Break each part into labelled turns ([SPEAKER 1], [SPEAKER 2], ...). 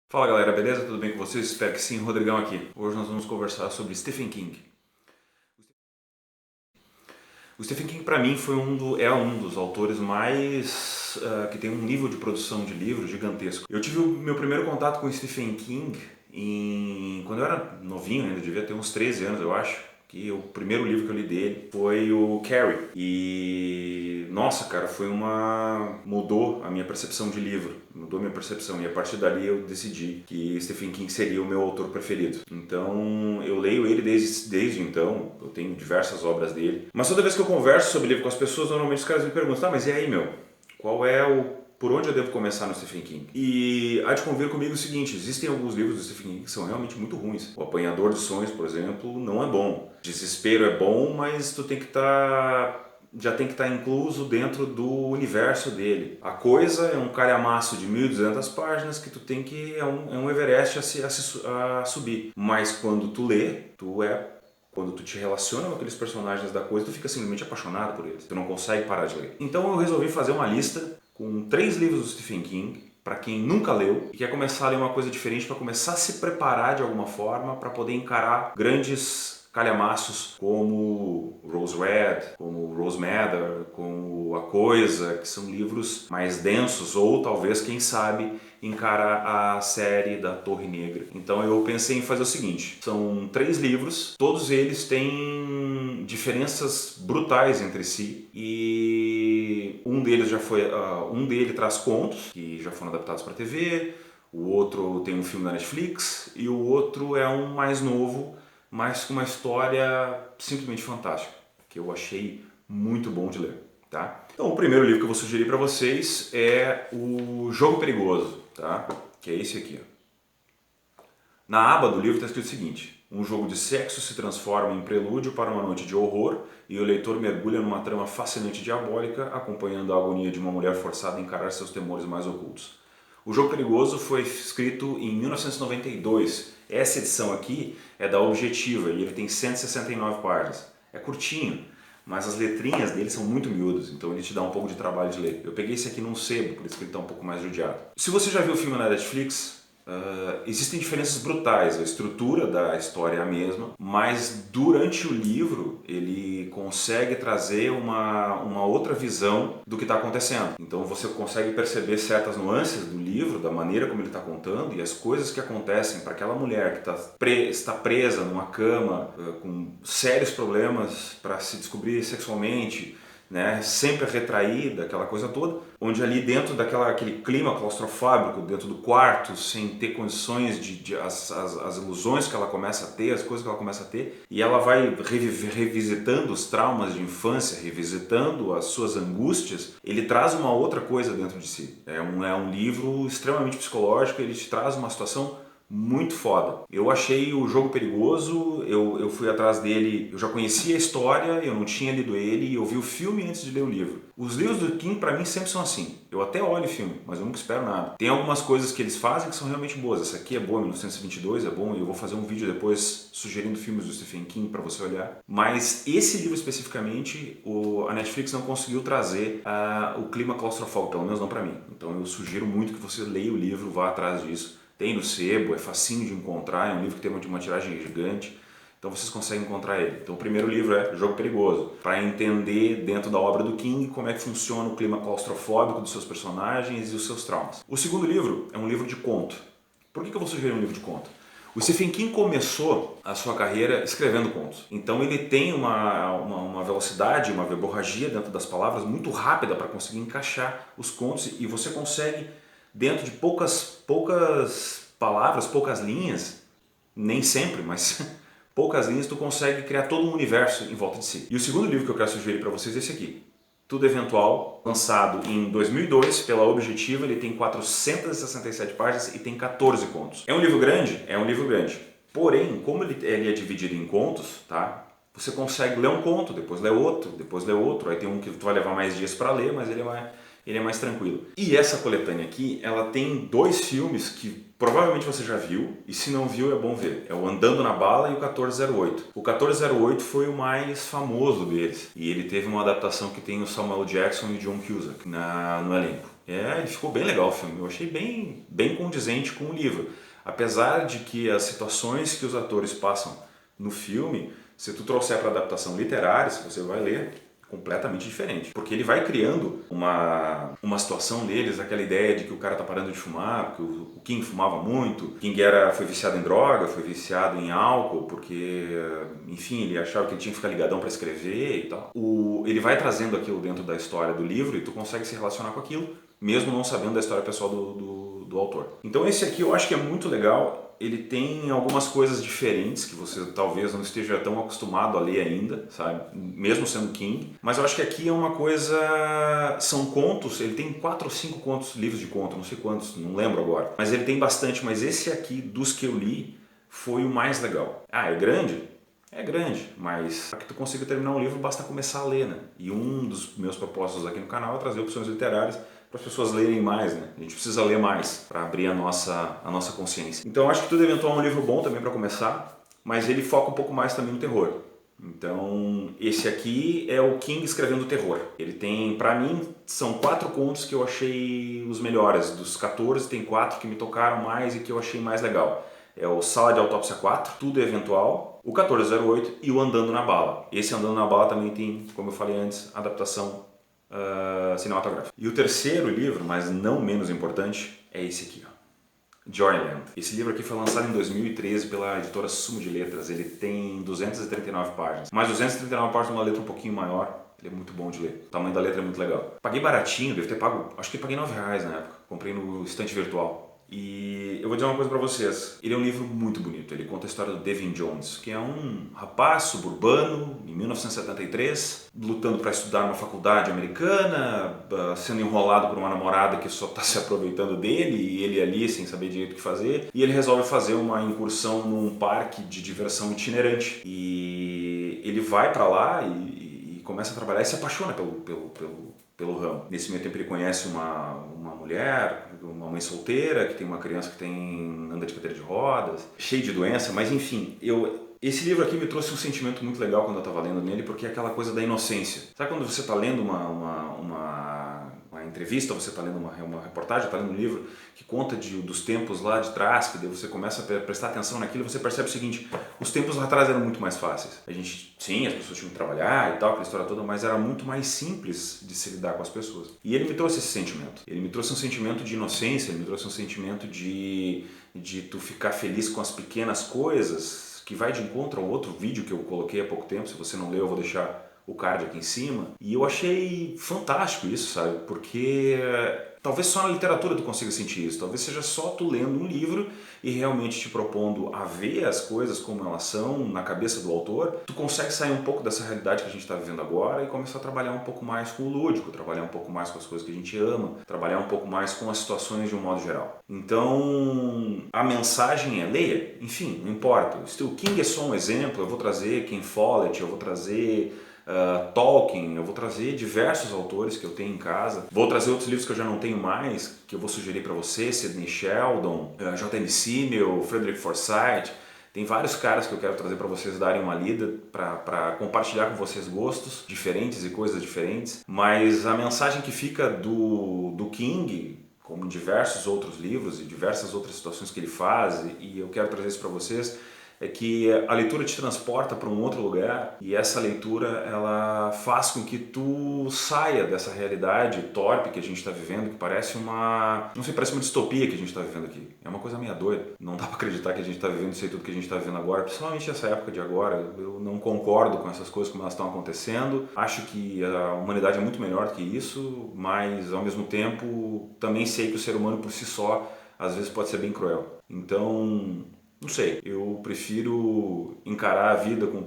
[SPEAKER 1] Fala galera, beleza? Tudo bem com vocês? Espero que sim, Rodrigão aqui. Hoje nós vamos conversar sobre Stephen King. O Stephen King para mim é um dos autores mais que tem um nível de produção de livros gigantesco. Eu tive o meu primeiro contato com o Stephen King quando eu era novinho, ainda devia ter uns 13 anos eu acho. Que o primeiro livro que eu li dele foi o Carrie. E nossa, cara, mudou a minha percepção de livro, mudou a minha percepção e a partir dali eu decidi que Stephen King seria o meu autor preferido. Então, eu leio ele desde então, eu tenho diversas obras dele. Mas toda vez que eu converso sobre livro com as pessoas, normalmente os caras me perguntam: "Tá, mas e aí, meu? Qual é o por onde eu devo começar no Stephen King?" E há de convir comigo o seguinte: existem alguns livros do Stephen King que são realmente muito ruins. O Apanhador de Sonhos, por exemplo, não é bom. Desespero é bom, mas tu tem que já tem que estar incluso dentro do universo dele. A Coisa é um calhamaço de 1.200 páginas que tu tem que... é um Everest a subir. Mas quando tu lê, quando tu te relaciona com aqueles personagens da Coisa, tu fica simplesmente apaixonado por eles. Tu não consegue parar de ler. Então eu resolvi fazer uma lista com 3 livros do Stephen King, para quem nunca leu e quer começar a ler uma coisa diferente, para começar a se preparar de alguma forma para poder encarar grandes calhamaços como Rose Red, como Rose Madder, como A Coisa, que são livros mais densos, ou talvez, quem sabe, encarar a série da Torre Negra. Então eu pensei em fazer o seguinte: são 3 livros, todos eles têm diferenças brutais entre si e um deles um dele traz contos que já foram adaptados para TV, o outro tem um filme da Netflix e o outro é um mais novo, mas com uma história simplesmente fantástica, que eu achei muito bom de ler, tá? Então o primeiro livro que eu vou sugerir para vocês é o Jogo Perigoso, tá? Que é esse aqui, ó. Na aba do livro está escrito o seguinte: um jogo de sexo se transforma em prelúdio para uma noite de horror e o leitor mergulha numa trama fascinante e diabólica, acompanhando a agonia de uma mulher forçada a encarar seus temores mais ocultos. O Jogo Perigoso foi escrito em 1992. Essa edição aqui é da Objetiva e ele tem 169 páginas. É curtinho, mas as letrinhas dele são muito miúdas, então ele te dá um pouco de trabalho de ler. Eu peguei esse aqui num sebo, por isso que ele está um pouco mais judiado. Se você já viu o filme na Netflix, existem diferenças brutais. A estrutura da história é a mesma, mas durante o livro ele consegue trazer uma outra visão do que está acontecendo. Então você consegue perceber certas nuances do livro, da maneira como ele está contando, e as coisas que acontecem para aquela mulher que está presa numa cama com sérios problemas para se descobrir sexualmente, né, sempre retraída, aquela coisa toda, onde ali dentro daquele clima claustrofóbico, dentro do quarto, sem ter condições as ilusões que ela começa a ter, as coisas que ela começa a ter, e ela vai revisitando os traumas de infância, revisitando as suas angústias, ele traz uma outra coisa dentro de si. É um livro extremamente psicológico, ele te traz uma situação muito foda. Eu achei o Jogo Perigoso, eu fui atrás dele, eu já conhecia a história, eu não tinha lido ele e eu vi o filme antes de ler o livro. Os livros do King pra mim sempre são assim, eu até olho o filme, mas eu nunca espero nada. Tem algumas coisas que eles fazem que são realmente boas. Essa aqui é boa, 1922 é bom, e eu vou fazer um vídeo depois sugerindo filmes do Stephen King pra você olhar. Mas esse livro especificamente, a Netflix não conseguiu trazer o clima claustrofóbico, pelo menos não pra mim. Então eu sugiro muito que você leia o livro, vá atrás disso. Tem no sebo, é facinho de encontrar, é um livro que tem uma tiragem gigante, então vocês conseguem encontrar ele. Então o primeiro livro é Jogo Perigoso, para entender dentro da obra do King como é que funciona o clima claustrofóbico dos seus personagens e os seus traumas. O segundo livro é um livro de conto. Por que eu vou sugerir um livro de conto? O Stephen King começou a sua carreira escrevendo contos. Então ele tem uma velocidade, uma verborragia dentro das palavras muito rápida para conseguir encaixar os contos, e você consegue, dentro de poucas palavras, poucas linhas, nem sempre, mas poucas linhas, tu consegue criar todo um universo em volta de si. E o segundo livro que eu quero sugerir para vocês é esse aqui, Tudo Eventual, lançado em 2002 pela Objetiva. Ele tem 467 páginas e tem 14 contos. É um livro grande? É um livro grande. Porém, como ele é dividido em contos, tá? Você consegue ler um conto, depois ler outro, depois ler outro. Aí tem um que tu vai levar mais dias para ler, mas ele é mais tranquilo. E essa coletânea aqui, ela tem 2 filmes que provavelmente você já viu, e se não viu é bom ver. É o Andando na Bala e o 1408. O 1408 foi o mais famoso deles, e ele teve uma adaptação que tem o Samuel Jackson e o John Cusack no elenco. Ele ficou bem legal o filme. Eu achei bem condizente com o livro. Apesar de que as situações que os atores passam no filme, se tu trouxer para adaptação literária, se você vai ler, completamente diferente. Porque ele vai criando uma situação deles, aquela ideia de que o cara tá parando de fumar, porque o King fumava muito, o King foi viciado em droga, foi viciado em álcool, porque, enfim, ele achava que ele tinha que ficar ligadão para escrever e tal. Ele vai trazendo aquilo dentro da história do livro e tu consegue se relacionar com aquilo, mesmo não sabendo da história pessoal do autor. Então esse aqui eu acho que é muito legal. Ele tem algumas coisas diferentes que você talvez não esteja tão acostumado a ler ainda, sabe? Mesmo sendo King. Mas eu acho que aqui é uma coisa... São contos, ele tem 4 ou 5 contos, livros de conto, não sei quantos, não lembro agora. Mas ele tem bastante, mas esse aqui, dos que eu li, foi o mais legal. Ah, é grande? É grande, mas para que tu consiga terminar um livro basta começar a ler, né? E um dos meus propósitos aqui no canal é trazer opções literárias para as pessoas lerem mais, né? A gente precisa ler mais para abrir a nossa consciência. Então acho que Tudo Eventual é um livro bom também para começar, mas ele foca um pouco mais também no terror. Então esse aqui é o King escrevendo terror. Ele tem, para mim, são 4 contos que eu achei os melhores. Dos 14 tem 4 que me tocaram mais e que eu achei mais legal. É o Sala de Autópsia 4, Tudo Eventual, o 1408 e o Andando na Bala. Esse Andando na Bala também tem, como eu falei antes, adaptação cinematográfica. E o terceiro livro, mas não menos importante, é esse aqui, ó, Joyland. Esse livro aqui foi lançado em 2013 pela editora Sumo de Letras. Ele tem 239 páginas. Mas 239 páginas é uma letra um pouquinho maior. Ele é muito bom de ler. O tamanho da letra é muito legal. Paguei baratinho, devo ter pago, acho que paguei R$9 na época. Comprei no estante virtual. E eu vou dizer uma coisa pra vocês, ele é um livro muito bonito, ele conta a história do Devin Jones, que é um rapaz suburbano, em 1973, lutando para estudar numa faculdade americana, sendo enrolado por uma namorada que só está se aproveitando dele, e ele ali sem saber direito o que fazer, e ele resolve fazer uma incursão num parque de diversão itinerante, e ele vai para lá e começa a trabalhar e se apaixona pelo ramo. Nesse meio tempo ele conhece uma mulher, uma mãe solteira, que tem uma criança que anda de cadeira de rodas, cheio de doença, mas enfim, esse livro aqui me trouxe um sentimento muito legal quando eu estava lendo nele, porque é aquela coisa da inocência. Sabe quando você está lendo uma entrevista, ou você está lendo uma reportagem, está lendo um livro que conta dos tempos lá de trás, que daí você começa a prestar atenção naquilo e você percebe o seguinte, os tempos lá atrás eram muito mais fáceis. Sim, as pessoas tinham que trabalhar e tal, aquela história toda, mas era muito mais simples de se lidar com as pessoas. E ele me trouxe esse sentimento. Ele me trouxe um sentimento de inocência, ele me trouxe um sentimento de tu ficar feliz com as pequenas coisas, que vai de encontro ao outro vídeo que eu coloquei há pouco tempo. Se você não leu, eu vou deixar o card aqui em cima. E eu achei fantástico isso, sabe? Porque talvez só na literatura tu consiga sentir isso. Talvez seja só tu lendo um livro e realmente te propondo a ver as coisas como elas são na cabeça do autor. Tu consegue sair um pouco dessa realidade que a gente está vivendo agora e começar a trabalhar um pouco mais com o lúdico, trabalhar um pouco mais com as coisas que a gente ama, trabalhar um pouco mais com as situações de um modo geral. Então, a mensagem é leia, enfim, não importa. O King é só um exemplo, eu vou trazer Ken Follett, eu vou trazer Tolkien, eu vou trazer diversos autores que eu tenho em casa, vou trazer outros livros que eu já não tenho mais, que eu vou sugerir para você, Sidney Sheldon, J.M. Simmel, Frederick Forsyth. Tem vários caras que eu quero trazer para vocês darem uma lida, para compartilhar com vocês gostos diferentes e coisas diferentes, mas a mensagem que fica do King, como em diversos outros livros e diversas outras situações que ele faz, e eu quero trazer isso para vocês, é que a leitura te transporta para um outro lugar e essa leitura ela faz com que tu saia dessa realidade torpe que a gente está vivendo, que parece parece uma distopia que a gente está vivendo aqui. É uma coisa meio doida. Não dá para acreditar que a gente está vivendo isso aí tudo que a gente está vivendo agora, principalmente essa época de agora. Eu não concordo com essas coisas como elas estão acontecendo. Acho que a humanidade é muito melhor do que isso, mas ao mesmo tempo também sei que o ser humano por si só às vezes pode ser bem cruel. Então, não sei, eu prefiro encarar a vida com ter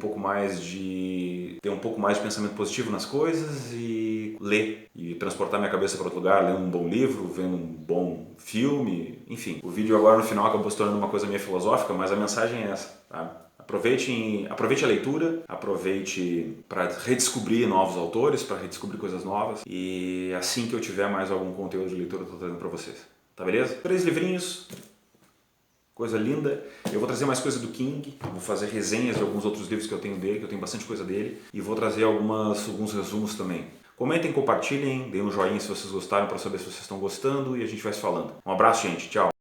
[SPEAKER 1] um pouco mais de pensamento positivo nas coisas e ler e transportar minha cabeça para outro lugar, lendo um bom livro, vendo um bom filme, enfim. O vídeo agora no final acabou se tornando uma coisa meio filosófica, mas a mensagem é essa, tá? Aproveite a leitura, aproveite para redescobrir novos autores, para redescobrir coisas novas e assim que eu tiver mais algum conteúdo de leitura eu estou trazendo para vocês, tá beleza? 3 livrinhos. Coisa linda. Eu vou trazer mais coisa do King, vou fazer resenhas de alguns outros livros que eu tenho dele, que eu tenho bastante coisa dele, e vou trazer alguns resumos também. Comentem, compartilhem, deem um joinha se vocês gostaram para saber se vocês estão gostando e a gente vai se falando. Um abraço, gente. Tchau.